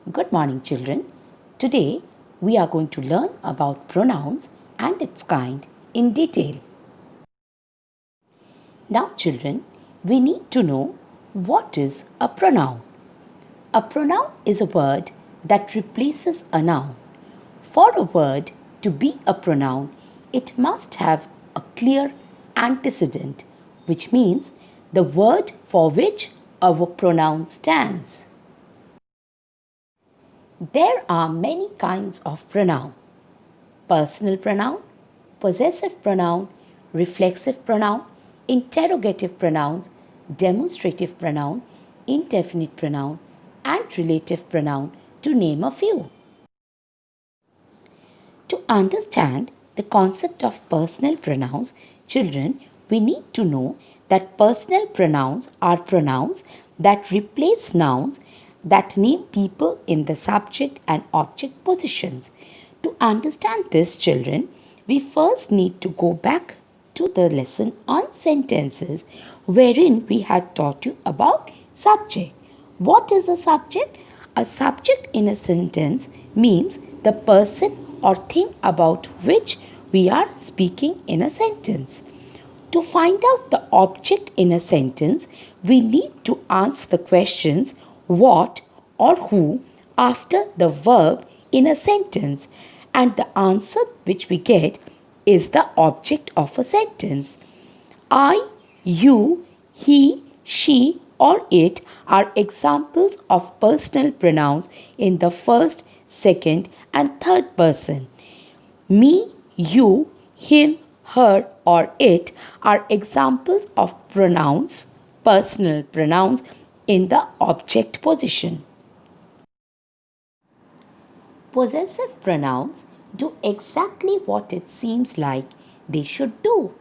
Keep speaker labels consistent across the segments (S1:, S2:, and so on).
S1: Good morning, children. Today we are going to learn about pronouns and its kind in detail. Now, children, we need to know what is a pronoun. A pronoun is a word that replaces a noun. For a word to be a pronoun, it must have a clear antecedent, which means the word for which a pronoun stands. There are many kinds of pronoun: personal pronoun, possessive pronoun, reflexive pronoun, interrogative pronouns, demonstrative pronoun, indefinite pronoun, and relative pronoun, to name a few. To understand the concept of personal pronouns, children, we need to know that personal pronouns are pronouns that replace nouns that name people in the subject and object positions. To understand this, children, we first need to go back to the lesson on sentences wherein we had taught you about subject. What is a subject? A subject in a sentence means the person or thing about which we are speaking in a sentence. To find out the object in a sentence, we need to answer the questions what or who after the verb in a sentence, and the answer which we get is the object of a sentence. I, you, he, she, or it are examples of personal pronouns in the first, second, and third person. Me, you, him, her, or it are examples of pronouns, personal pronouns, in the object position. Possessive pronouns do exactly what it seems like they should do.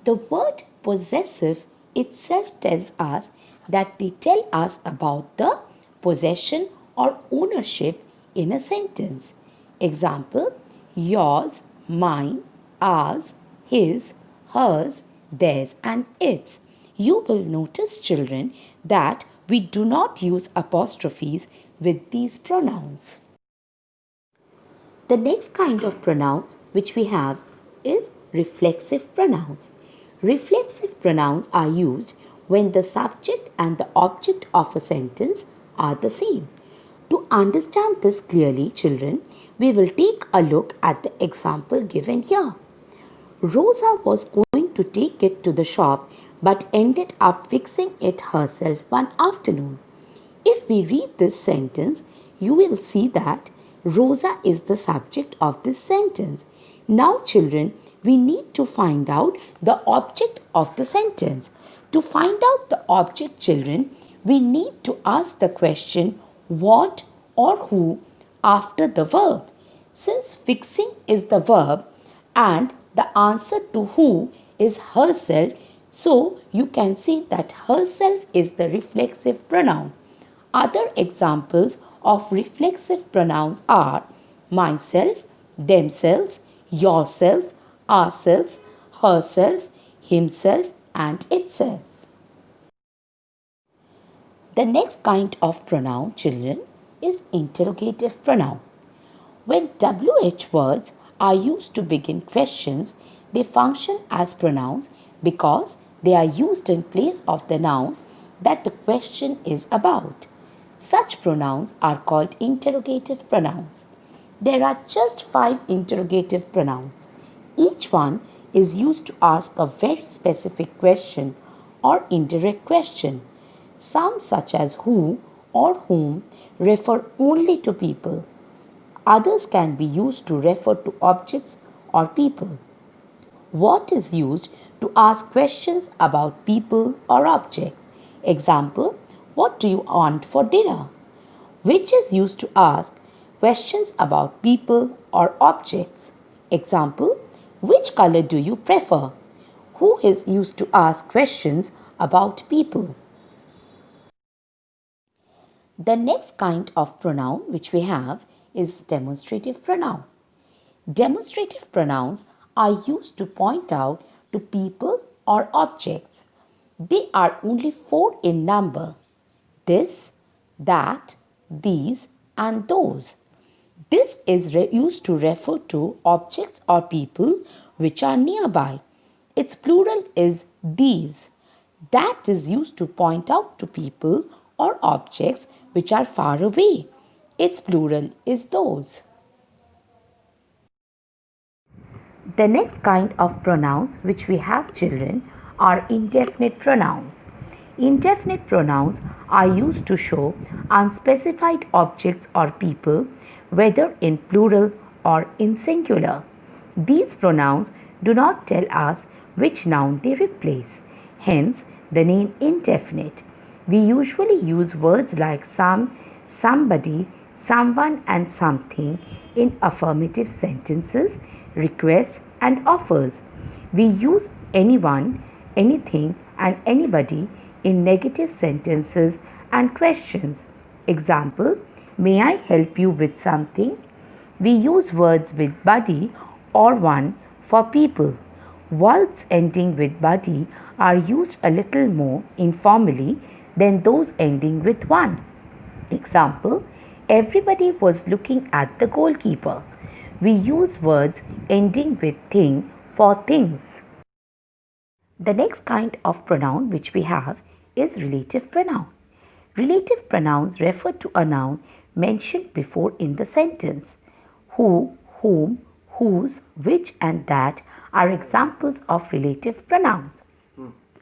S1: The word possessive itself tells us that they tell us about the possession or ownership in a sentence. Example: yours, mine, ours, his, hers, theirs, and its. You will notice, children, that we do not use apostrophes with these pronouns. The next kind of pronouns which we have is reflexive pronouns. Reflexive pronouns are used when the subject and the object of a sentence are the same. To understand this clearly, children, we will take a look at the example given here. Rosa was going to take it to the shop but ended up fixing it herself one afternoon. If we read this sentence, you will see that Rosa is the subject of this sentence. Now, children, we need to find out the object of the sentence. To find out the object, children, we need to ask the question what or who after the verb. Since fixing is the verb and the answer to who is herself, so you can see that herself is the reflexive pronoun. Other examples of reflexive pronouns are myself, themselves, yourself, ourselves, herself, himself, and itself. The next kind of pronoun, children, is interrogative pronoun. When WH words are used to begin questions, they function as pronouns because they are used in place of the noun that the question is about. Such pronouns are called interrogative pronouns. There are just 5 interrogative pronouns. Each one is used to ask a very specific question or indirect question. Some, such as who or whom, refer only to people. Others can be used to refer to objects or people. What is used to ask questions about people or objects. Example: what do you want for dinner? Which is used to ask questions about people or objects. Example: which color do you prefer? Who is used to ask questions about people. The next kind of pronoun which we have is demonstrative pronoun. Demonstrative pronouns are used to point out to people or objects. They are only 4 in number: this, that, these, and those. This is used to refer to objects or people which are nearby. Its plural is these. That is used to point out to people or objects which are far away. Its plural is those. The next kind of pronouns which we have, children, are indefinite pronouns. Indefinite pronouns are used to show unspecified objects or people, whether in plural or in singular. These pronouns do not tell us which noun they replace, hence the name indefinite. We usually use words like some, somebody, someone, and something in affirmative sentences, requests, and offers. We use anyone, anything, and anybody in negative sentences and questions. Example: may I help you with something? We use words with buddy or one for people. Words ending with buddy are used a little more informally than those ending with one. Example: everybody was looking at the goalkeeper. We use words ending with thing for things. The next kind of pronoun which we have is relative pronoun. Relative pronouns refer to a noun mentioned before in the sentence. Who, whom, whose, which, and that are examples of relative pronouns.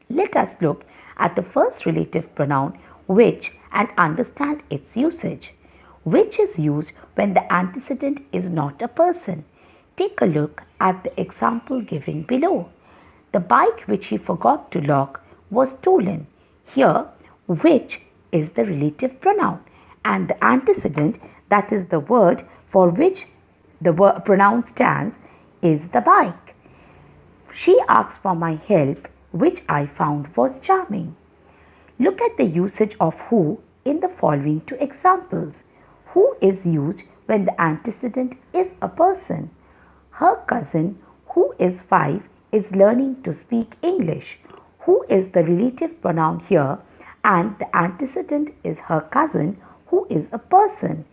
S1: Let us look at the first relative pronoun, which, and understand its usage. Which is used when the antecedent is not a person. Take a look at the example given below. The bike which he forgot to lock was stolen. Here, which is the relative pronoun, and the antecedent, that is the word for which the pronoun stands, is the bike. She asked for my help, which I found was charming. Look at the usage of who in the following two examples. Who is used when the antecedent is a person. Her cousin, who is 5, is learning to speak English. Who is the relative pronoun here, and the antecedent is her cousin, who is a person.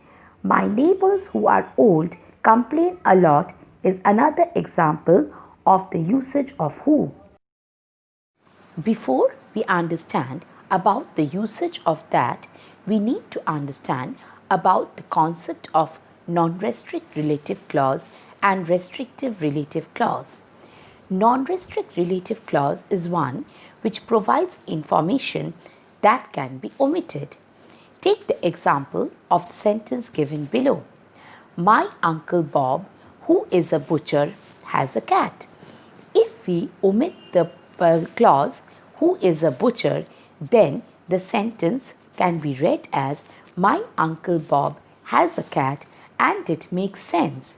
S1: My neighbors who are old complain a lot is another example of the usage of who. Before we understand about the usage of that, we need to understand about the concept of non-restrict relative clause and restrictive relative clause. Non-restrict relative clause is one which provides information that can be omitted. Take the example of the sentence given below. My Uncle Bob, who is a butcher, has a cat. If we omit the clause who is a butcher, then the sentence can be read as my Uncle Bob has a cat, and it makes sense.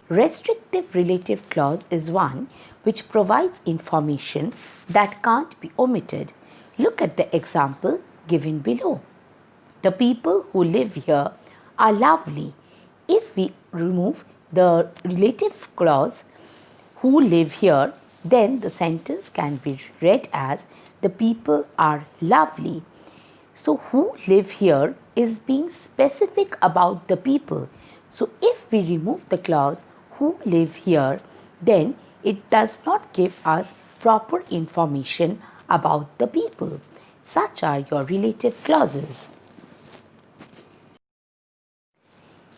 S1: Restrictive relative clause is one which provides information that can't be omitted. Look at the example given below. The people who live here are lovely. If we remove the relative clause who live here, then the sentence can be read as the people are lovely. So who live here is being specific about the people. So if we remove the clause who live here, then it does not give us proper information about the people. Such are your relative clauses.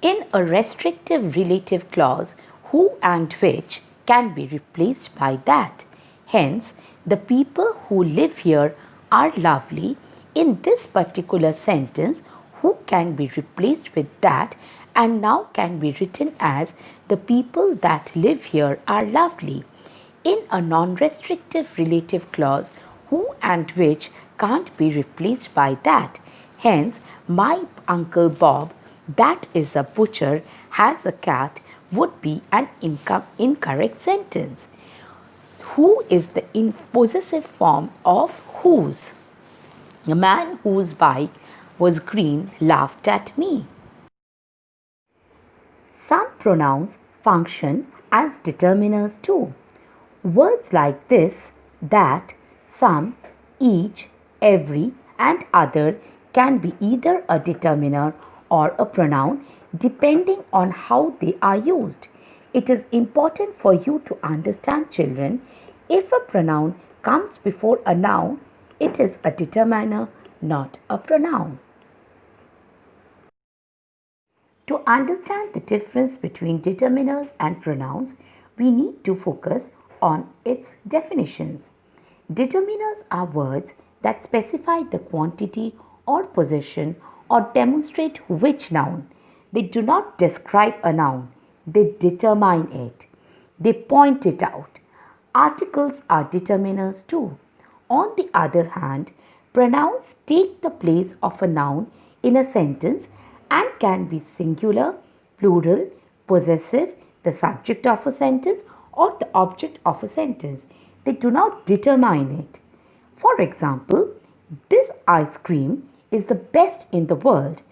S1: In a restrictive relative clause, who and which can be replaced by that. Hence, the people who live here are lovely. In this particular sentence, who can be replaced with that and now can be written as the people that live here are lovely. In a non-restrictive relative clause, who and which can't be replaced by that. Hence, my Uncle Bob, that is a butcher, has a cat would be an incorrect sentence. Who is the possessive form of whose. The man whose bike was green laughed at me. Some pronouns function as determiners too. Words like this, that, some, each, every, and other can be either a determiner or a pronoun depending on how they are used. It is important for you to understand, children, if a pronoun comes before a noun, it is a determiner, not a pronoun. To understand the difference between determiners and pronouns, we need to focus on its definitions. Determiners are words that specify the quantity or possession or demonstrate which noun. They do not describe a noun, they determine it. They point it out. Articles are determiners too. On the other hand, pronouns take the place of a noun in a sentence and can be singular, plural, possessive, the subject of a sentence, or the object of a sentence. They do not determine it. For example, this ice cream is the best in the world.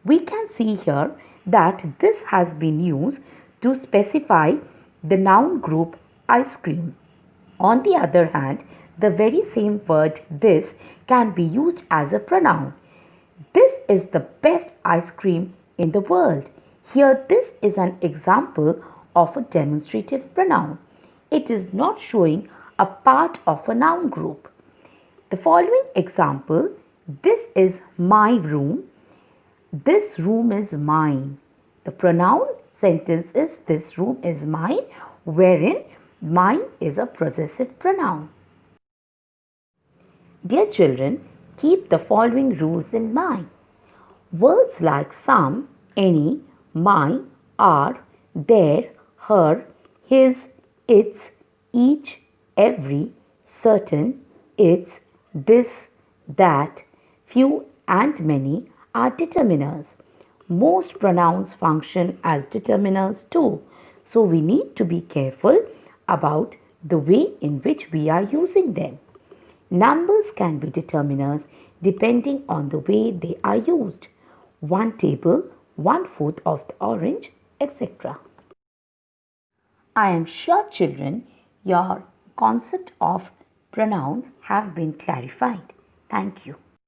S1: We can see here that this has been used to specify the noun group ice cream. On the other hand, the very same word this can be used as a pronoun. This is the best ice cream in the world. Here, this is an example of a demonstrative pronoun. It is not showing a part of a noun group. The following example, this is my room. This room is mine. The pronoun sentence is this room is mine, wherein mine is a possessive pronoun. Dear children, keep the following rules in mind. Words like some, any, my, are, their, her, his, its, each, every, certain, its, this, that, few and many are determiners. Most pronouns function as determiners too, so we need to be careful about the way in which we are using them. Numbers can be determiners depending on the way they are used. One table, 1/4 of the orange, etc. I am sure, children, your concept of pronouns have been clarified. Thank you.